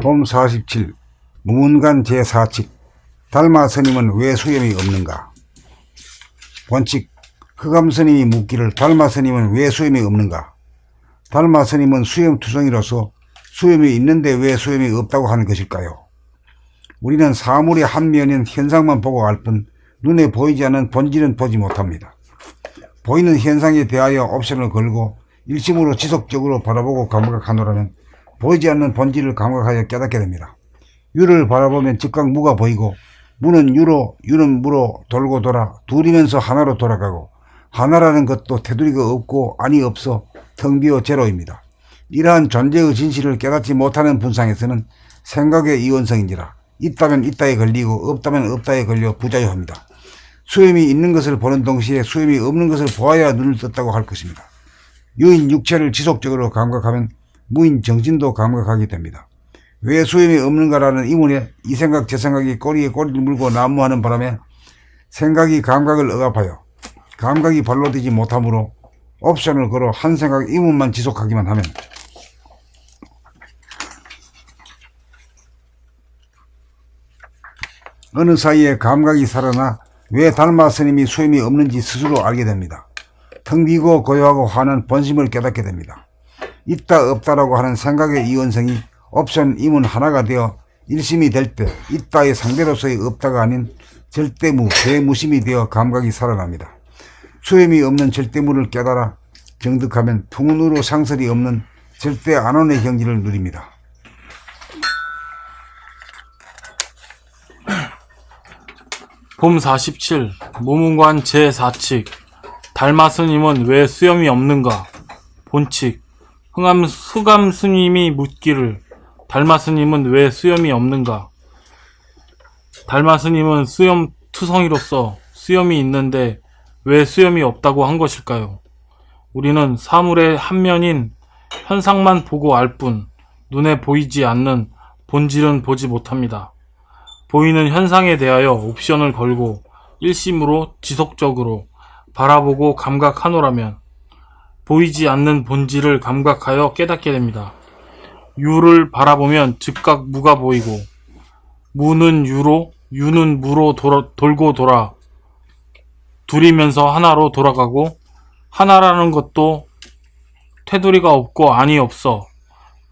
봄 47 무문관 제4칙 달마 스님은 왜 수염이 없는가? 원칙 흑암 스님이 묻기를 달마 스님은 왜 수염이 없는가? 달마 스님은 수염투성이로서 수염이 있는데 왜 수염이 없다고 하는 것일까요? 우리는 사물의 한 면인 현상만 보고 알 뿐 눈에 보이지 않는 본질은 보지 못합니다. 보이는 현상에 대하여 옵션을 걸고 일심으로 지속적으로 바라보고 감각하노라면 보이지 않는 본질을 감각하여 깨닫게 됩니다. 유를 바라보면 즉각 무가 보이고 무는 유로 유는 무로 돌고 돌아 둘이면서 하나로 돌아가고 하나라는 것도 테두리가 없고 안이 없어 텅 비어 제로입니다. 이러한 존재의 진실을 깨닫지 못하는 분상에서는 생각의 이원성인지라 있다면 있다에 걸리고 없다면 없다에 걸려 부자유합니다. 수염이 있는 것을 보는 동시에 수염이 없는 것을 보아야 눈을 떴다고 할 것입니다. 유인 육체를 지속적으로 감각하면 무인 정신도 감각하게 됩니다. 왜 수염이 없는가라는 의문에 이 생각 저 생각이 꼬리에 꼬리를 물고 난무하는 바람에 생각이 감각을 억압하여 감각이 발로되지 못하므로 옵션을 걸어 한 생각 의문만 지속하기만 하면 어느 사이에 감각이 살아나 왜 달마 스님이 수염이 없는지 스스로 알게 됩니다. 텅 비고 고요하고 환한 본심을 깨닫게 됩니다. 있다 없다라고 하는 생각의 이원성이 옵션 이문 하나가 되어 일심이 될 때 있다의 상대로서의 없다가 아닌 절대무, 대무심이 되어 감각이 살아납니다. 수염이 없는 절대무를 깨달아 정득하면 풍운으로 상설이 없는 절대 안온의 경지를 누립니다. 봄 47 무문관 제4칙 달마 스님은 왜 수염이 없는가? 본칙 흑암 스님이 묻기를 달마 스님은 왜 수염이 없는가? 달마 스님은 수염 투성이로서 수염이 있는데 왜 수염이 없다고 한 것일까요? 우리는 사물의 한 면인 현상만 보고 알 뿐 눈에 보이지 않는 본질은 보지 못합니다. 보이는 현상에 대하여 옵션을 걸고 일심으로 지속적으로 바라보고 감각하노라면 보이지 않는 본질을 감각하여 깨닫게 됩니다. 유를 바라보면 즉각 무가 보이고 무는 유로 유는 무로 돌고 돌아 둘이면서 하나로 돌아가고 하나라는 것도 테두리가 없고 안이 없어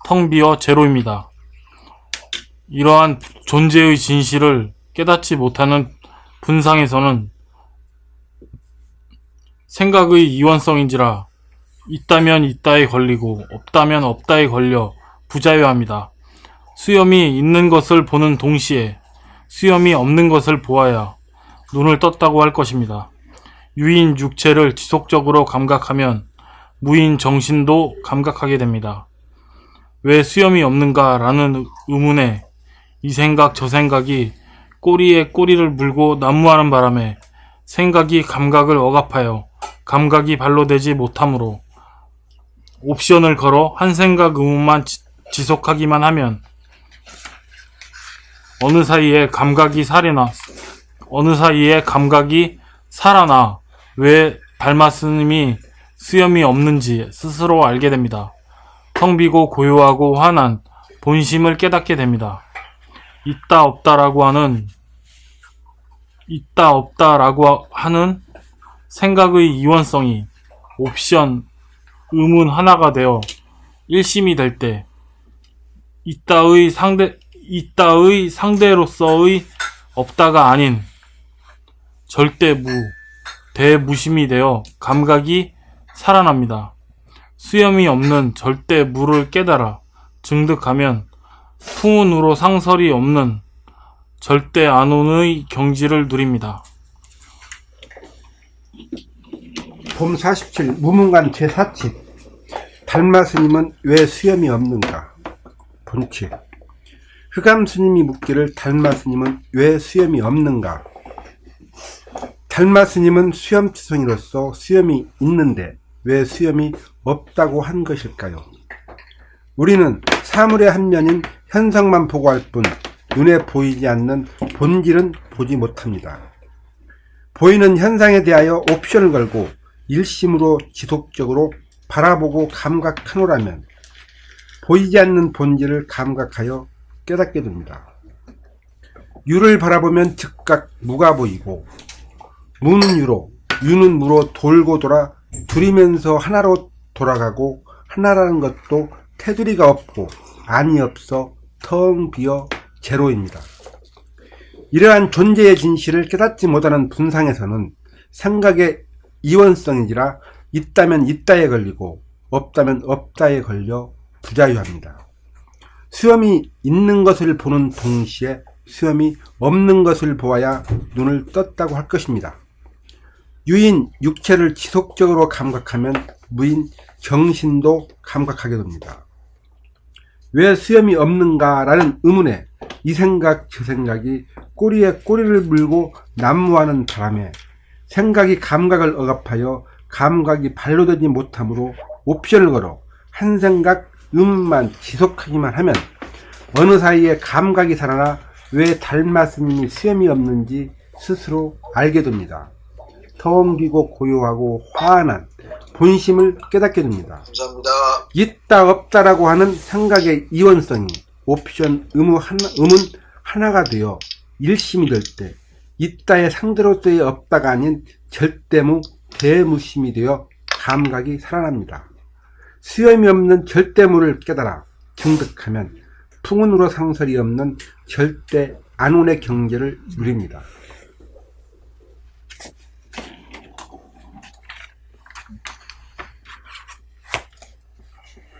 텅 비어 제로입니다. 이러한 존재의 진실을 깨닫지 못하는 분상에서는 생각의 이원성인지라 있다면 있다에 걸리고 없다면 없다에 걸려 부자유합니다. 수염이 있는 것을 보는 동시에 수염이 없는 것을 보아야 눈을 떴다고 할 것입니다. 유인 육체를 지속적으로 감각하면 무인 정신도 감각하게 됩니다. 왜 수염이 없는가 라는 의문에 이 생각 저 생각이 꼬리에 꼬리를 물고 난무하는 바람에 생각이 감각을 억압하여 감각이 발로되지 못하므로 옵션을 걸어 한 생각 의문만 지속하기만 하면 어느 사이에 감각이 살아나 왜 달마 스님이 수염이 없는지 스스로 알게 됩니다. 텅 비고 고요하고 환한 본심을 깨닫게 됩니다. 있다 없다라고 하는 생각의 이원성이 옵션 의문 하나가 되어 일심이 될 때 있다의 상대로서의 없다가 아닌 절대무, 대무심이 되어 감각이 살아납니다. 수염이 없는 절대무를 깨달아 증득하면 풍운으로 상설이 없는 절대 안온의 경지를 누립니다. 봄 47 무문관 제4칙 달마 스님은 왜 수염이 없는가? 본칙 흑암 스님이 묻기를 달마 스님은 왜 수염이 없는가? 달마 스님은 수염투성이로서 수염이 있는데 왜 수염이 없다고 한 것일까요? 우리는 사물의 한 면인 현상만 보고 알 뿐 눈에 보이지 않는 본질은 보지 못합니다. 보이는 현상에 대하여 옵션을 걸고 일심으로 지속적으로 바라보고 감각하노라면 보이지 않는 본질을 감각하여 깨닫게 됩니다. 유를 바라보면 즉각 무가 보이고, 무는 유로, 유는 무로 돌고 돌아 둘이면서 하나로 돌아가고, 하나라는 것도 테두리가 없고 안이 없어 텅 비어 제로입니다. 이러한 존재의 진실을 깨닫지 못하는 분상에서는 생각의 이원성인지라 있다면 있다에 걸리고 없다면 없다에 걸려 부자유합니다. 수염이 있는 것을 보는 동시에 수염이 없는 것을 보아야 눈을 떴다고 할 것입니다. 유인 육체를 지속적으로 감각하면 무인 정신도 감각하게 됩니다. 왜 수염이 없는가라는 의문에 이 생각 저 생각이 꼬리에 꼬리를 물고 난무하는 바람에 생각이 감각을 억압하여 감각이 발로되지 못하므로 옵션을 걸어 한 생각 의문만 지속하기만 하면 어느 사이에 감각이 살아나 왜 달마스님이 수염이 없는지 스스로 알게 됩니다. 텅 비고 고요하고 화한한 본심을 깨닫게 됩니다. 감사합니다. 있다 없다라고 하는 생각의 이원성이 옵션 의문 하나가 되어 일심이 될 때 있다의 상대로서의 없다가 아닌 절대무 대무심이 되어 감각이 살아납니다. 수염이 없는 절대무를 깨달아 증득하면 풍운으로 상설이 없는 절대 안온의 경제를 누립니다.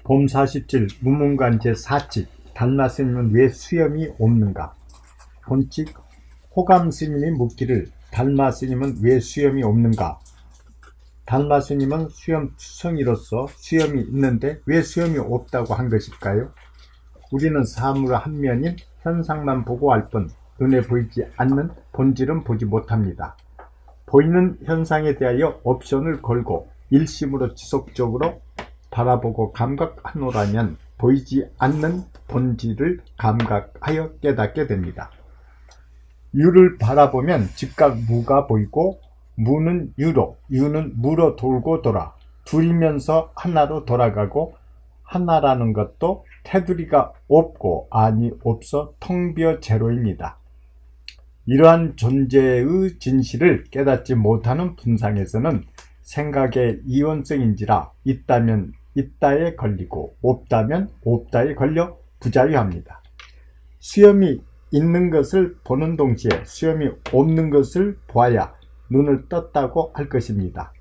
봄 47 무문관 제4칙 달마스님은 왜 수염이 없는가? 본칙 호감스님이 묻기를 달마스님은 왜 수염이 없는가? 달마스님은 수염투성이로서 수염이 있는데 왜 수염이 없다고 한 것일까요? 우리는 사물 한 면인 현상만 보고 알 뿐 눈에 보이지 않는 본질은 보지 못합니다. 보이는 현상에 대하여 옵션을 걸고 일심으로 지속적으로 바라보고 감각하노라면 보이지 않는 본질을 감각하여 깨닫게 됩니다. 유를 바라보면 즉각 무가 보이고 무는 유로, 유는 무로 돌고 돌아 둘이면서 하나로 돌아가고 하나라는 것도 테두리가 없고 안이 없어 텅 비어 제로입니다. 이러한 존재의 진실을 깨닫지 못하는 분상에서는 생각의 이원성인지라 있다면 있다에 걸리고 없다면 없다에 걸려 부자유합니다. 수염이 있는 것을 보는 동시에 수염이 없는 것을 보아야 눈을 떴다고 할 것입니다.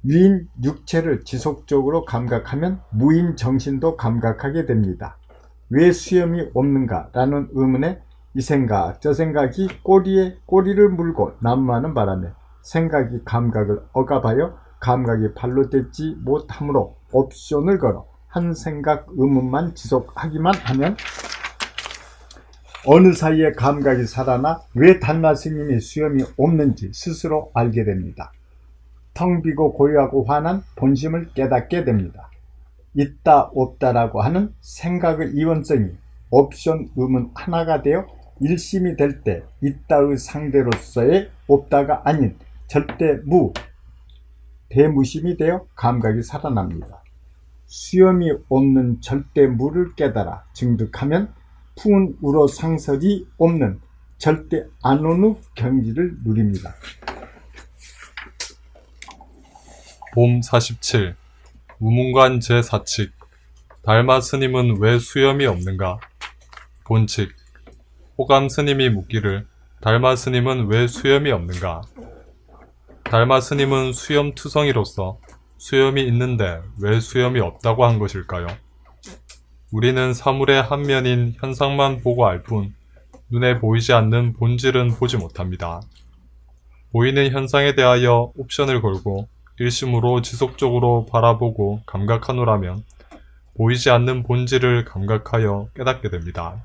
유인 육체를 지속적으로 감각하면 무인 정신도 감각하게 됩니다. 왜 수염이 없는가 라는 의문에 이 생각 저 생각이 꼬리에 꼬리를 물고 난무하는 바람에 생각이 감각을 억압하여 감각이 발로 되지 못하므로 옵션을 걸어 한 생각 의문만 지속하기만 하면 어느 사이에 감각이 살아나 왜 달마스님이 수염이 없는지 스스로 알게 됩니다. 텅 비고 고요하고 환한 본심을 깨닫게 됩니다. 있다 없다라고 하는 생각의 이원성이 옵션 의문 하나가 되어 일심이 될 때 있다의 상대로서의 없다가 아닌 절대 무, 대무심이 되어 감각이 살아납니다. 수염이 없는 절대 무를 깨달아 증득하면 풍운 우로 상설이 없는 절대 안온의 경지를 누립니다. 봄 47 무문관 제4칙 달마 스님은 왜 수염이 없는가? 본칙 호감 스님이 묻기를 달마 스님은 왜 수염이 없는가? 달마 스님은 수염투성이로서 수염이 있는데 왜 수염이 없다고 한 것일까요? 우리는 사물의 한 면인 현상만 보고 알 뿐 눈에 보이지 않는 본질은 보지 못합니다. 보이는 현상에 대하여 옵션을 걸고 일심으로 지속적으로 바라보고 감각하노라면 보이지 않는 본질을 감각하여 깨닫게 됩니다.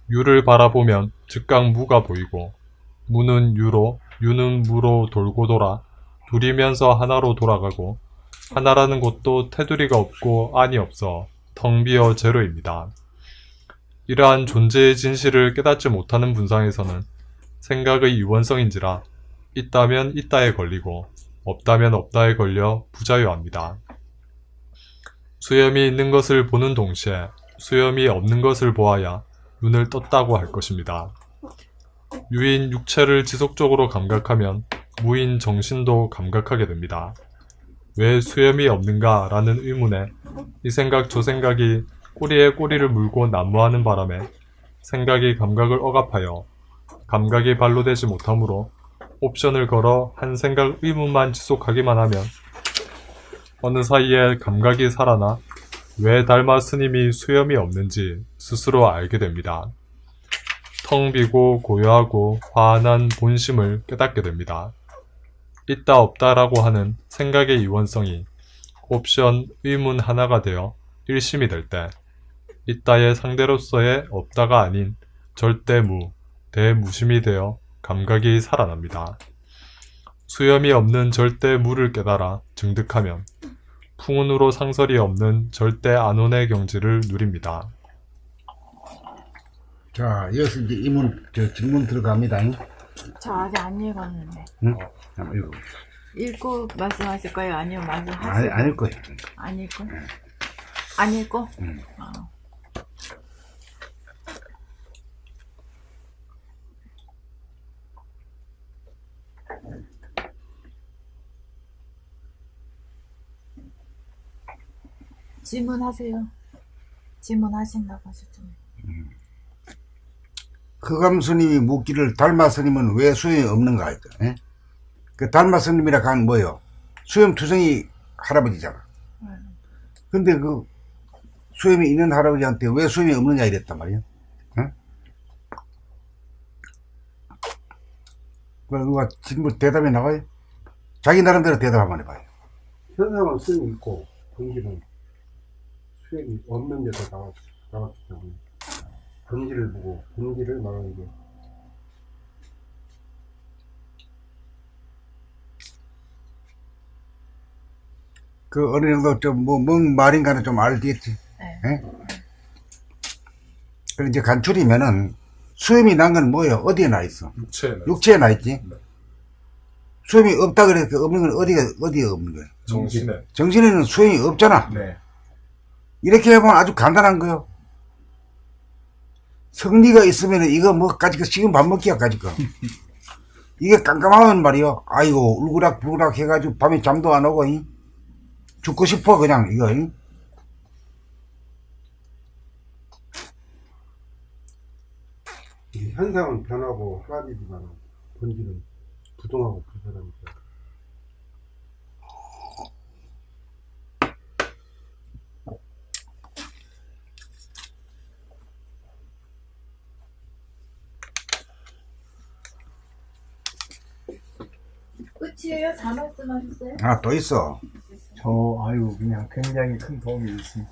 유를 바라보면 즉각 무가 보이고 무는 유로, 유는 무로 돌고 돌아 둘이면서 하나로 돌아가고 하나라는 것도 테두리가 없고 안이 없어 텅 비어 제로입니다. 이러한 존재의 진실을 깨닫지 못하는 분상에서는 생각의 유원성인지라 있다면 있다에 걸리고 없다면 없다에 걸려 부자유합니다. 수염이 있는 것을 보는 동시에 수염이 없는 것을 보아야 눈을 떴다고 할 것입니다. 유인 육체를 지속적으로 감각하면 무인 정신도 감각하게 됩니다. 왜 수염이 없는가 라는 의문에 이 생각 저 생각이 꼬리에 꼬리를 물고 난무하는 바람에 생각이 감각을 억압하여 감각이 발로되지 못하므로 옵션을 걸어 한 생각 의문만 지속하기만 하면 어느 사이에 감각이 살아나 왜 달마 스님이 수염이 없는지 스스로 알게 됩니다. 텅 비고 고요하고 화한한 본심을 깨닫게 됩니다. 있다 없다라고 하는 생각의 이원성이 옵션 의문 하나가 되어 일심이 될 때 있다의 상대로서의 없다가 아닌 절대무, 대무심이 되어 감각이 살아납니다. 수염이 없는 절대무를 깨달아 증득하면 풍운으로 상설이 없는 절대 안온의 경지를 누립니다. 자, 이어서 이제 질문 들어갑니다. 저 아직 안 읽었는데. 응? 한번 읽어. 읽고 말씀하실 거예요? 아니면 말씀하실 안 읽어요. 안 읽고? 안 읽고? 응. 질문하세요. 질문하신다고 하셨잖아요. 흑암 스님이 묻기를 달마 스님은 왜 수염이 없는가 했죠. 예? 그 달마 스님이라 하는 뭐요? 수염 투성이 할아버지잖아. 근데 그 수염이 있는 할아버지한테 왜 수염이 없느냐 이랬단 말이야. 예? 그럼 누가 질문 대답이 나와요? 자기 나름대로 대답 한번 해봐요. 현상은 수염이 있고 본질은 수염이 없는 데서 나왔기 때문에 본질을 보고 본질을 말하는 게 그 어느 정도 좀 뭔 말인가는 좀 알겠지. 네. 예? 그리고 이제 간추리면은 수염이 난 건 뭐예요? 어디에 나 있어? 육체에 나 있지. 수염이 없다 그래서 없는 건 어디에 없는 거야? 정신에. 정신에는 수염이 없잖아. 네. 이렇게 해보면 아주 간단한 거요. 성리가 있으면 이거 뭐 가지고 지금 밥 먹기야 가지고. 이게 깜깜하면 말이요. 아이고 울그락불그락 해가지고 밤에 잠도 안 오고 죽고 싶어 그냥 이거. 이 현상은 변하고 사라지지만 본질은 부동하고 불변하니까. 끝이에요? 다 말씀하셨어요? 아 또 있어. 아유, 그냥 굉장히 큰 도움이 있습니다.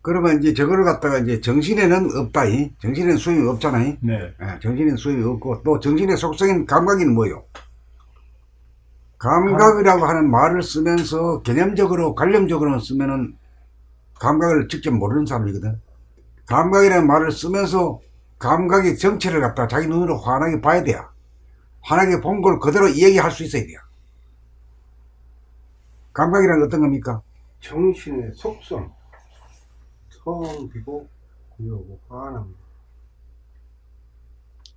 그러면 이제 저거를 갖다가 이제 정신에는 없다. 정신에는 수염이 없잖아. 네. 정신에는 수염이 없고 또 정신의 속성인 감각은 뭐요? 감각이라고 하는 말을 쓰면서 개념적으로 관념적으로만 쓰면은 감각을 직접 모르는 사람이거든. 감각이라는 말을 쓰면서 감각의 정체를 갖다가 자기 눈으로 환하게 봐야 돼요. 환하게 본 걸 그대로 얘기할 수 있어야 돼요. 감각이란 어떤 겁니까? 정신의 속성, 텅 비고 고요하고 화한함.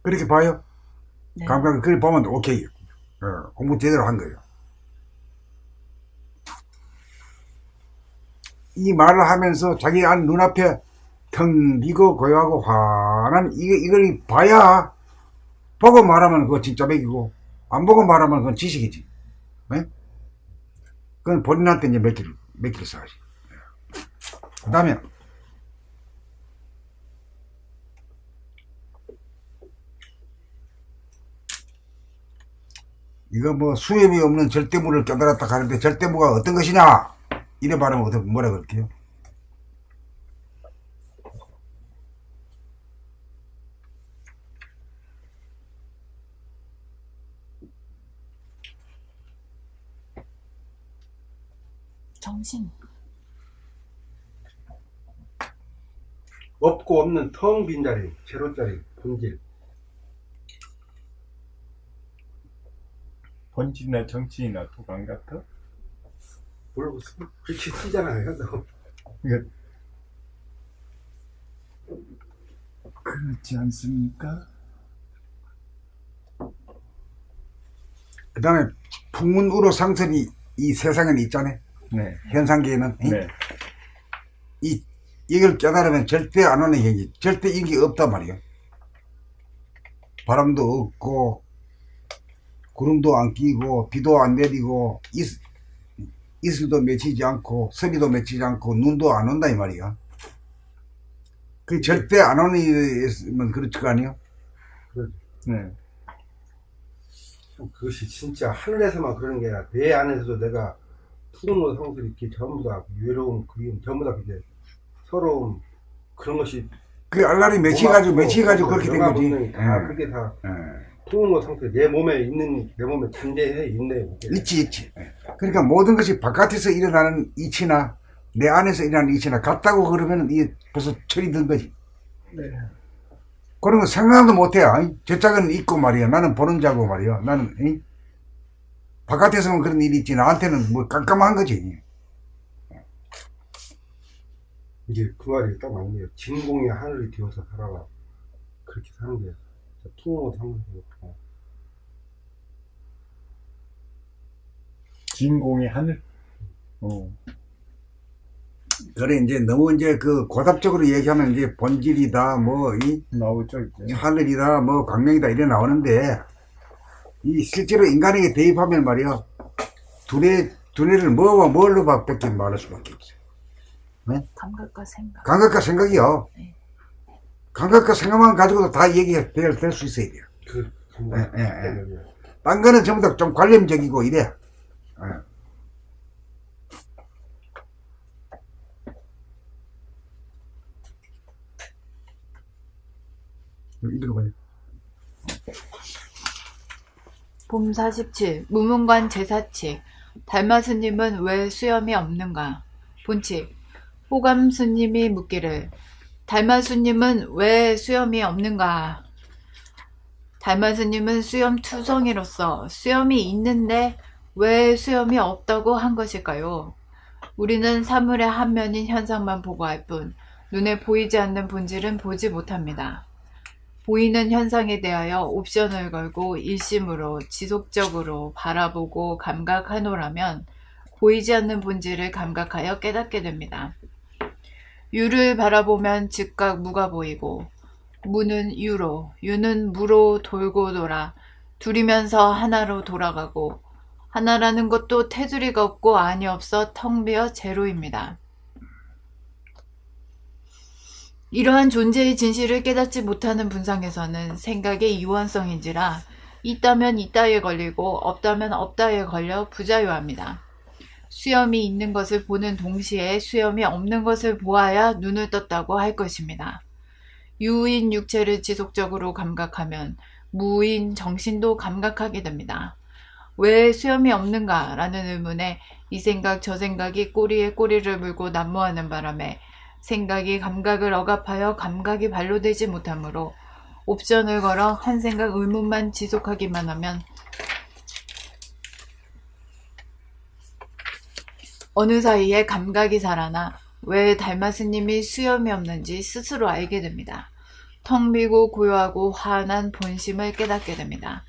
그렇게 봐요. 네. 감각을 그렇게 보면 오케이. 공부 제대로 한 거예요. 이 말을 하면서 자기 안 눈앞에 텅 비고 고요하고 환한 이걸 봐야 보고 말하면 그거 진짜 맥이고 안 보고 말하면 그건 지식이지. 네? 그건 본인한테 이제 맥힐 써야지. 그 다음에 이거 뭐 수염이 없는 절대무를 깨달았다 하는데 절대무가 어떤 것이냐? 이래 말하면 어떻게 뭐라 그럴게요? 정신. 없고 없는 텅 빈 자리, 제로짜리, 본질. 본질이나 정치나 도감 같아? 뭘 그렇게 쓰잖아요. 너. 그렇지 않습니까? 그 다음에 풍문으로 상설이 이 세상에는 있잖아요. 네. 현상계에는. 네. 이걸 깨달으면 절대 안 오는 얘기, 절대 인기 없단 말이에요. 바람도 없고, 구름도 안 끼고, 비도 안 내리고, 이슬도 맺히지 않고, 서리도 맺히지 않고, 눈도 안 온다, 이 말이야. 그 절대 안 오는 일이면 그렇지 거 아니에요? 네. 그것이 진짜 하늘에서만 그러는 게 아니라 내 안에서도 내가 푸른 상들이 이렇게 전부 다 외로움, 그리움, 전부 다 이제 서러움 그런 것이 그 알라리 맺혀가지고 그렇게 된 거지. 본능이 다 그게 다 푸른 상태 내 몸에 있는 내 몸에 존재해 있네. 그게. 있지. 그러니까 모든 것이 바깥에서 일어나는 이치나 내 안에서 일어나는 이치나 같다고 그러면 이게 벌써 철이 든 거지. 네. 그런 거 생각도 못해. 저 짝은 있고 말이야. 나는 보는 자고 말이야. 나는 바깥에서는 그런 일이 있지. 나한테는 뭐 깜깜한 거지. 이제 그 말이 딱 맞는 게요. 진공이 하늘이 되어서 살아라. 그렇게 사는 게 푸른 상태고. 진공의 하늘? 그래, 이제 너무 이제 그 고답적으로 얘기하면 이제 본질이다, 뭐, 나오죠, 이제. 하늘이다, 뭐, 광명이다, 이래 나오는데, 이 실제로 인간에게 대입하면 말이야, 두뇌를 뭐와 뭘로 밖에 말할 수밖에 없어요. 네? 감각과 생각. 감각과 생각이요. 네. 감각과 생각만 가지고도 다 얘기가 될 수 있어야 돼요. 그 딴 거는 전부 다 좀 관념적이고 이래. 읽어봐요. 봄 47. 무문관 제사칙. 달마스님은 왜 수염이 없는가? 본칙. 호감스님이 묻기를 달마스님은 왜 수염이 없는가? 달마스님은 수염 투성이로서 수염이 있는데 왜 수염이 없다고 한 것일까요? 우리는 사물의 한 면인 현상만 보고할 뿐 눈에 보이지 않는 본질은 보지 못합니다. 보이는 현상에 대하여 옵션을 걸고 일심으로 지속적으로 바라보고 감각하노라면 보이지 않는 본질을 감각하여 깨닫게 됩니다. 유를 바라보면 즉각 무가 보이고 무는 유로, 유는 무로 돌고 돌아 둘이면서 하나로 돌아가고 하나라는 것도 테두리가 없고 안이 없어 텅 비어 제로입니다. 이러한 존재의 진실을 깨닫지 못하는 분상에서는 생각의 유한성인지라 있다면 있다에 걸리고 없다면 없다에 걸려 부자유합니다. 수염이 있는 것을 보는 동시에 수염이 없는 것을 보아야 눈을 떴다고 할 것입니다. 유인 육체를 지속적으로 감각하면 무인 정신도 감각하게 됩니다. 왜 수염이 없는가? 라는 의문에 이 생각 저 생각이 꼬리에 꼬리를 물고 난무하는 바람에 생각이 감각을 억압하여 감각이 발로되지 못하므로 옵션을 걸어 한 생각 의문만 지속하기만 하면 어느 사이에 감각이 살아나 왜 달마스님이 수염이 없는지 스스로 알게 됩니다. 텅 비고 고요하고 환한 본심을 깨닫게 됩니다.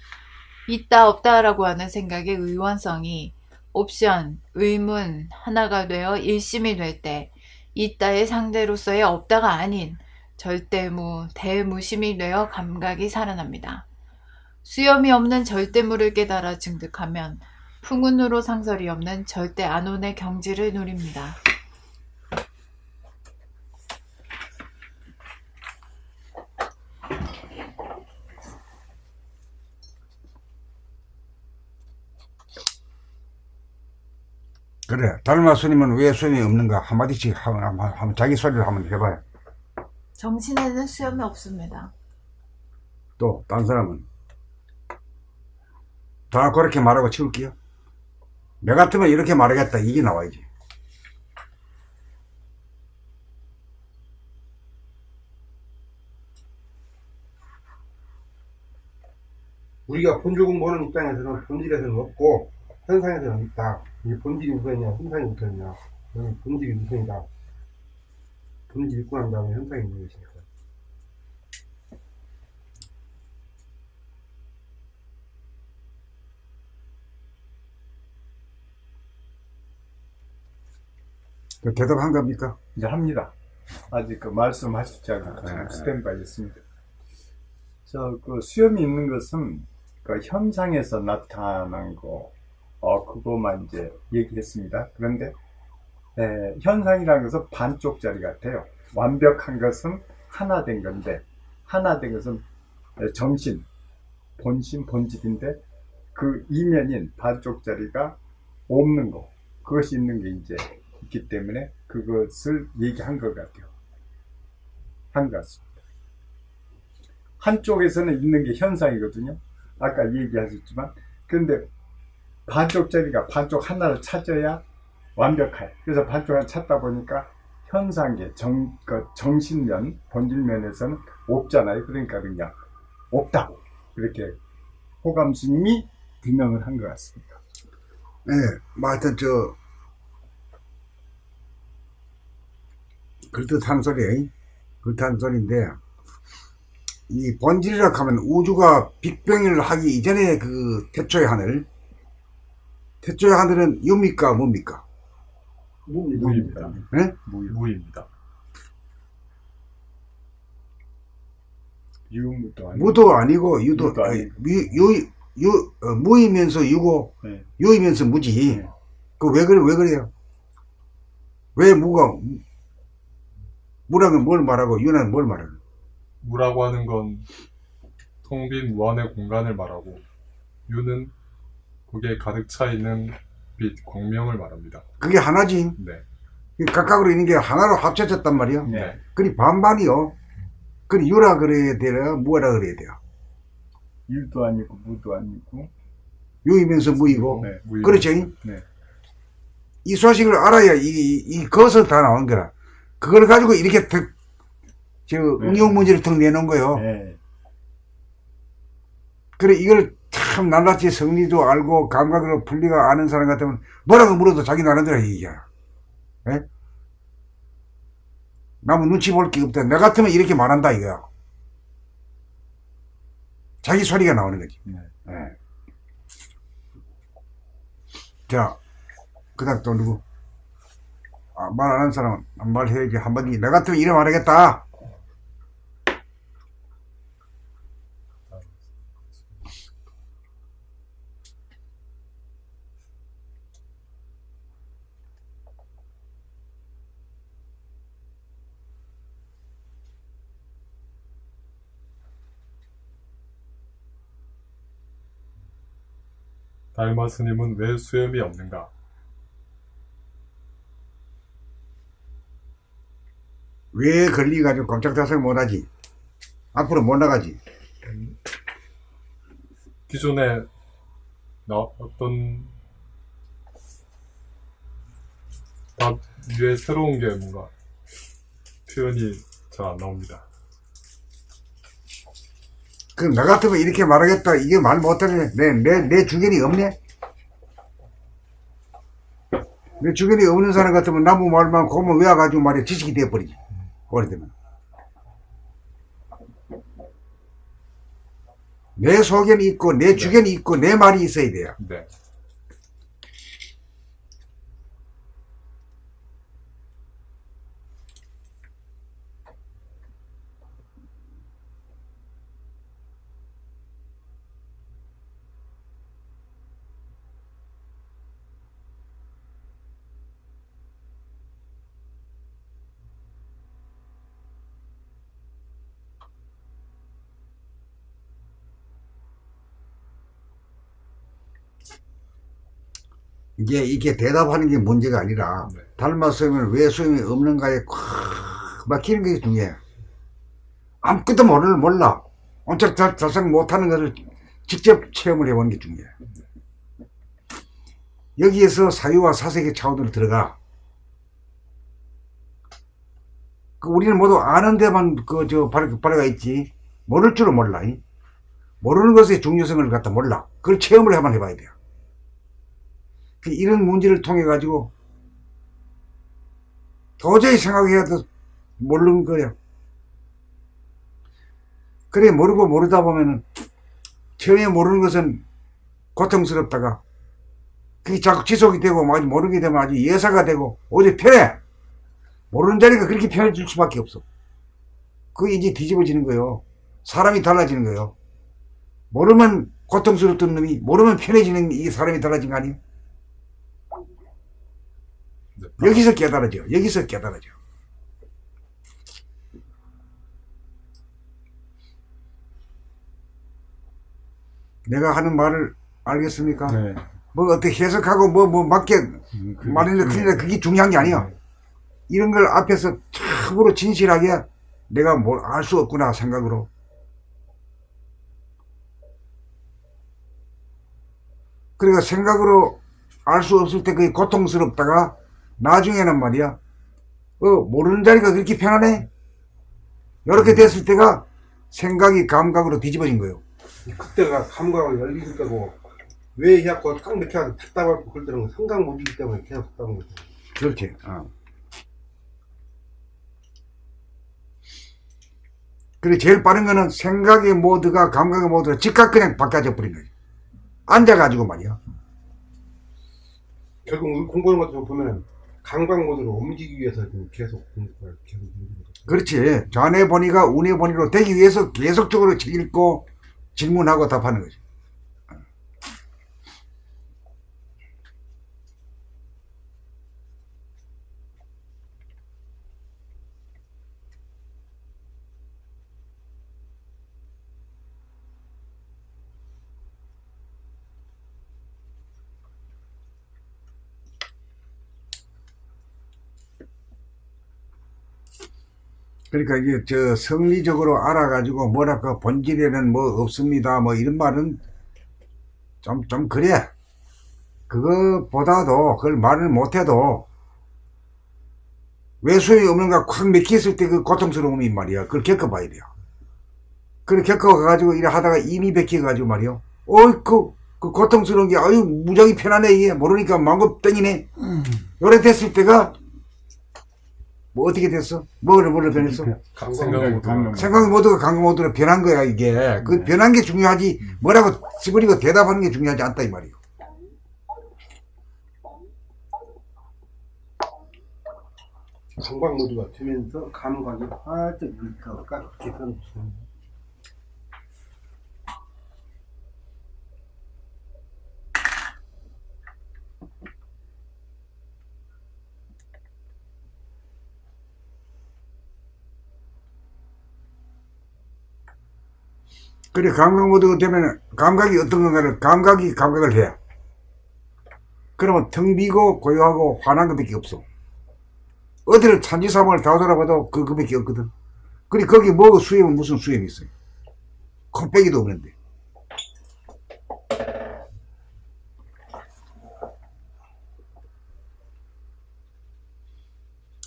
있다 없다라고 하는 생각의 의원성이 옵션, 의문 하나가 되어 일심이 될 때 있다의 상대로서의 없다가 아닌 절대무, 대무심이 되어 감각이 살아납니다. 수염이 없는 절대무를 깨달아 증득하면 풍운으로 상설이 없는 절대 안온의 경지를 누립니다. 그래. 달마 스님은 왜 수염이 없는가? 한마디씩 한번 자기 소리를 한번 해봐요. 정신에는 수염이 없습니다. 또 다른 사람은 다 그렇게 말하고 치울게요. 내 같으면 이렇게 말하겠다. 이게 나와야지. 우리가 본질 공부하는 입장에서는 본질에서는 없고 현상에서는 있다. 이게 본질이 우선이냐 현상이 우선이냐. 본질이 우선이다. 본질 있고 난 다음에 현상이 있는 것이니까. 대답한 겁니까? 이제 합니다. 아직 그 말씀하시지 않고 지금 네. 스탠바이 있습니다. 그 수염이 있는 것은 그 현상에서 나타난 거, 그거만 이제 얘기했습니다. 그런데, 현상이라는 것은 반쪽짜리 같아요. 완벽한 것은 하나 된 건데, 하나 된 것은 정신, 본심, 본질인데, 그 이면인 반쪽짜리가 없는 거, 그것이 있는 게 이제 있기 때문에 그것을 얘기한 것 같아요. 한 것 같습니다. 한쪽에서는 있는 게 현상이거든요. 아까 얘기하셨지만, 그런데 반쪽짜리가 반쪽 하나를 찾아야 완벽해. 그래서 반쪽 하나 찾다 보니까 현상계, 정신면, 본질면에서는 없잖아요. 그러니까 그냥 없다고. 그렇게 호감 스님이 규명을 한 것 같습니다. 네, 뭐 하여튼 그럴듯한 소리, 그럴듯한 소리인데, 이 본질이라 하면 우주가 빅뱅을 하기 이전에 그 태초의 하늘, 태초의 하늘은 유입니까 뭡니까? 무입니다. 네? 무입니다. 유무도 아니고. 무도 아니고 유도 유도 아니고. 무이면서 유고 네. 유이면서 무지. 네. 그 왜 그래요? 왜 무랑은 뭘 말하고 유는 뭘 말하는? 무라고 하는 건 텅 빈 무한의 공간을 말하고, 유는 그게 가득 차 있는 빛, 광명을 말합니다. 그게 하나지. 네. 각각으로 있는 게 하나로 합쳐졌단 말이야. 네. 그리 반반이요. 그리 유라 그래야 돼요, 무라 그래야 돼요. 유도 아니고 무도 아니고. 유이면서 무이고. 네. 무입니다. 그렇죠? 네. 이 소식을 알아야 이 것을 다 나온 거라. 그걸 가지고 이렇게 응용 문제를 턱 내놓은 거요. 네. 그래 이걸 참 낱낱이 성리도 알고 감각으로 분리가 아는 사람 같으면 뭐라고 물어도 자기 나름대로 얘기야. 예? 남은 눈치 볼 게 없다. 나 같으면 이렇게 말한다 이거야. 자기 소리가 나오는 거지. 네. 예. 자, 그 다음 또 누구? 말 안 하는 사람은 말해야지. 한마디. 나 같으면 이래 말하겠다. 달마 스님은 왜 수염이 없는가? 왜 걸리가지고 꼼짝달싹 못하지? 앞으로 못 나가지? 기존에 어떤 답 위에 새로운 게 뭔가 표현이 잘 안 나옵니다. 그럼 나 같으면 이렇게 말하겠다. 이게 말 못하네. 내 주견이 없네? 내 주견이 없는 사람 같으면 나무 말만 고만 외워가지고 말이야 지식이 돼버리지. 오래되면. 내 소견이 있고, 내 주견이 있고, 내 말이 있어야 돼요. 네. 이제 이게 대답하는 게 문제가 아니라 네. 닮았으면 왜 수염이 없는가에 콱 막히는 게 중요해. 아무것도 몰라. 온짝 자상 못하는 것을 직접 체험을 해보는 게 중요해. 여기에서 사유와 사색의 차원으로 들어가. 우리는 모두 아는 데만 발효가 있지. 모를 줄은 몰라. 모르는 것의 중요성을 갖다 몰라. 그걸 체험을 한번 해봐야 돼요. 이런 문제를 통해 가지고 도저히 생각해도 모르는 거야. 그래 모르고 모르다 보면은 처음에 모르는 것은 고통스럽다가 그게 자꾸 지속이 되고 아주 모르게 되면 아주 예사가 되고 오히려 편해. 모르는 자리가 그렇게 편해질 수밖에 없어. 그게 이제 뒤집어지는 거예요. 사람이 달라지는 거예요. 모르면 고통스럽던 놈이 모르면 편해지는 이 사람이 달라진 거 아니에요? 네. 여기서 깨달아져. 여기서 깨달아져. 내가 하는 말을 알겠습니까? 네. 뭐 어떻게 해석하고 뭐 맞게 말했는데 틀리다 그게 중요한 게 아니야. 이런 걸 앞에서 참으로 진실하게 내가 뭘 알 수 없구나 생각으로. 그러니까 생각으로 알 수 없을 때 그게 고통스럽다가 나중에는 말이야 모르는 자리가 그렇게 편하네 이렇게 됐을 때가 생각이 감각으로 뒤집어진 거예요. 그때가 감각을 열릴 때고 왜 자꾸 딱 이렇게 하고 답답하고 그럴 때는 생각 못이기 때문에 계속 답답한 거죠. 그렇지. 그래 제일 빠른 거는 생각의 모드가 감각의 모드가 즉각 그냥 바뀌어져 버린 거지. 앉아가지고 말이야. 결국 공부하는 것도 보면 감각 모드로 움직이기 위해서 계속 공부를 계속 하는 거죠. 그렇지. 좌뇌 본의가 우뇌 본의로 되기 위해서 계속적으로 책 읽고 질문하고 답하는 거지. 그러니까 이게 성리적으로 알아가지고 뭐랄까 본질에는 뭐 없습니다 뭐 이런 말은 좀 그래. 그거보다도 그걸 말을 못해도 왜 수염이 없는가 콱 맥혔을 때 그 고통스러움이 말이야. 그걸 겪어봐야 돼요. 그걸 겪어가지고 이래 하다가 이미 맥혀가지고 말이야. 그 고통스러운 게 아유 무작위 편하네 이게 모르니까 망고 땡이네. 요래 됐을 때가 뭐 어떻게 됐어? 뭐를 변했어? 생각 모드가 감각 모드로 변한 거야 이게. 그 변한 게 중요하지 뭐라고 집어리고 대답하는 게 중요하지 않다 이 말이에요. 감각 모드가 되면서 감각이 활짝 이렇게 깎이는 그래 감각 모드가 되면 감각이 어떤 건가를 감각을 해. 그러면 텅 비고 고요하고 환한 것밖에 없어. 어디를 천지사방을 다 돌아봐도 그것밖에 없거든. 그래 거기 뭐 수염은 무슨 수염이 있어요. 콧배기도 없는데.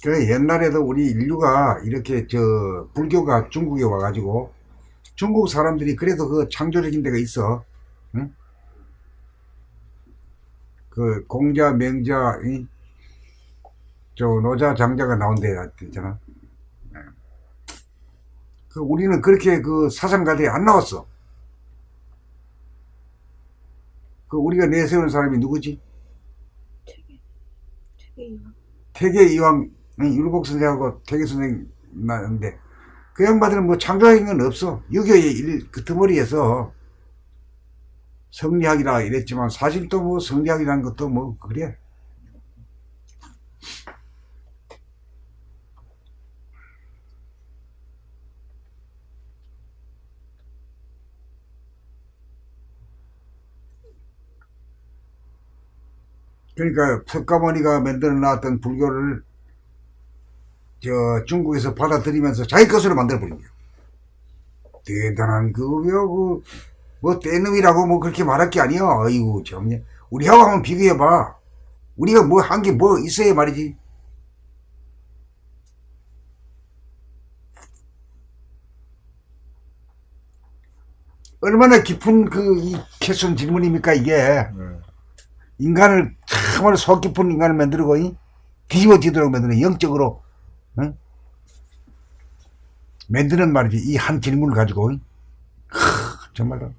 그래 옛날에도 우리 인류가 이렇게 불교가 중국에 와가지고 중국 사람들이 그래도 그 창조적인 데가 있어. 응? 그 공자, 명자, 노자, 장자가 나온 데가 있잖아. 그 우리는 그렇게 그 사상가들이 안 나왔어. 그 우리가 내세운 사람이 누구지? 태계이왕 율곡 선생하고 태계 선생 나는데 그 양반들은 뭐 창조적인 건 없어. 유교의 그 드머리에서 성리학이라 이랬지만 사실 또 뭐 성리학이라는 것도 뭐 그래. 그러니까 석가모니가 만들어 놨던 불교를 중국에서 받아들이면서 자기 것으로 만들어 버린 거예요. 대단한 그거요. 뭐 떼놈이라고 뭐 그렇게 말할 게 아니야. 아이고 참. 우리하고 한번 비교해봐. 우리가 뭐 한 게 뭐 있어야 말이지. 얼마나 깊은 이 캐스럼 질문입니까 이게. 인간을 참으로 속 깊은 인간을 만들고 뒤집어지도록 만드는 영적으로 만드는 말이지. 이 한 질문을 가지고 정말로.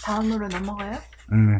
다음으로 넘어가요? 음.